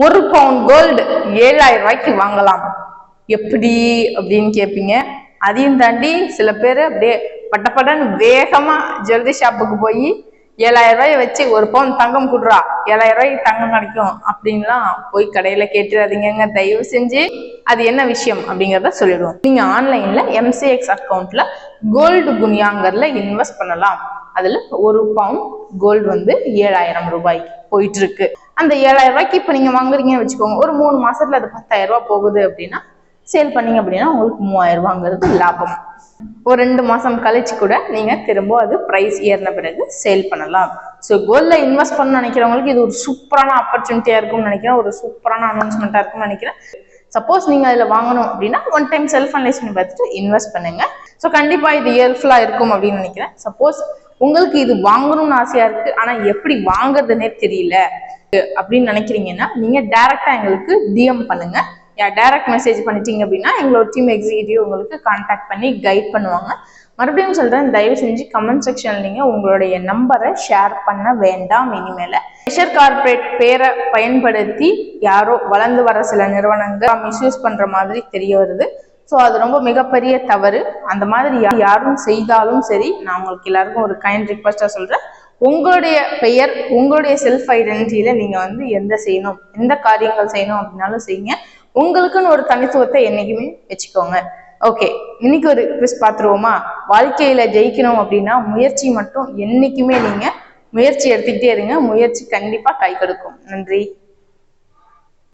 ஒரு பவுன் கோல்டு 7,000 ரூபாய்க்கு வாங்கலாம். எப்படி அப்படின்னு கேட்பீங்க. அதையும் தாண்டி சில பேர் அப்படியே பட்டப்படன்னு வேகமா ஜுவல்லரி ஷாப்புக்கு போய் 7,000 ரூபாய் வச்சு ஒரு பவுன் தங்கம் கொடுறா, 7,000 ரூபாய்க்கு தங்கம் கிடைக்கும் அப்படின்லாம் போய் கடையில கேட்டுறாதீங்க தயவு செஞ்சு. அது என்ன விஷயம் அப்படிங்கிறத சொல்லிடுவோம். நீங்க ஆன்லைன்ல MCX அக்கௌண்ட்ல கோல்டு குனியாங்கர்ல இன்வெஸ்ட் பண்ணலாம். அதுல ஒரு பவுன் கோல்டு 7,000 ரூபாய்க்கு போயிட்டு இருக்கு. அந்த 7,000 ரூபாய்க்கு இப்ப நீங்க வாங்குறீங்கன்னு வச்சுக்கோங்க, ஒரு 3 மாசத்துல அது 10,000 ரூபாய் போகுது அப்படின்னா சேல் பண்ணீங்க அப்படின்னா உங்களுக்கு 3,000 ரூபாங்கிறது லாபம். ஒரு 2 மாசம் கழிச்சு கூட நீங்க திரும்ப அது பிரைஸ் ஏறின பிறகு சேல் பண்ணலாம். ஸோ கோல்ட்ல இன்வெஸ்ட் பண்ண நினைக்கிறவங்களுக்கு இது ஒரு சூப்பரான ஆப்பர்ச்சுனிட்டியா இருக்கும்னு நினைக்கிறேன், ஒரு சூப்பரான அனௌன்ஸ்மெண்டா இருக்கும்னு நினைக்கிறேன். சப்போஸ் நீங்க அதுல வாங்கணும் அப்படின்னா ஒன் டைம் செல்ஃப் அனலைஸ் பண்ணி பார்த்துட்டு இன்வெஸ்ட் பண்ணுங்க. ஸோ கண்டிப்பா இது ஹெல்ப்ஃபுல்லா இருக்கும் அப்படின்னு நினைக்கிறேன். சப்போஸ் உங்களுக்கு இது வாங்கணும்னு ஆசையா இருக்கு ஆனா எப்படி வாங்குறதுன்னே தெரியல அப்படின்னு நினைக்கிறீங்கன்னா நீங்க டைரக்டா எங்களுக்கு DM பண்ணுங்க. டைரக்ட் மெசேஜ் பண்ணிட்டீங்க அப்படின்னா எங்களோட டீம் எக்ஸிக்யூட்டிவ் உங்களுக்கு கான்டாக்ட் பண்ணி கைட் பண்ணுவாங்க. மறுபடியும் சொல்றேன், தயவு செஞ்சு கமெண்ட் செக்ஷன்ல நீங்க உங்களுடைய நம்பரை ஷேர் பண்ண வேண்டாம். இனிமேல ப்ரெஷர் கார்பரேட் பேரை பயன்படுத்தி யாரோ வளர்ந்து வர சில நிறுவனங்கள் மிஸ்யூஸ் பண்ற மாதிரி தெரிய வருது. ஸோ அது ரொம்ப மிகப்பெரிய தவறு. அந்த மாதிரி யாரும் செய்தாலும் சரி, நான் உங்களுக்கு எல்லாருக்கும் ஒரு கைண்ட் ரிக்வெஸ்டா சொல்றேன், உங்களுடைய பெயர் உங்களுடைய செல்ஃப் ஐடென்டிட்டியில நீங்க எந்த காரியங்கள் செய்யணும் அப்படின்னாலும் செய்யுங்க. உங்களுக்குன்னு ஒரு தனித்துவத்தை என்னைக்குமே வச்சுக்கோங்க. ஓகே, இன்னைக்கு ஒரு குவிஸ் பார்த்துருவோமா? வாழ்க்கையில ஜெயிக்கணும் அப்படின்னா முயற்சி மட்டும் என்னைக்குமே நீங்க முயற்சி எடுத்துக்கிட்டே இருங்க. முயற்சி கண்டிப்பா கை கொடுக்கும். நன்றி.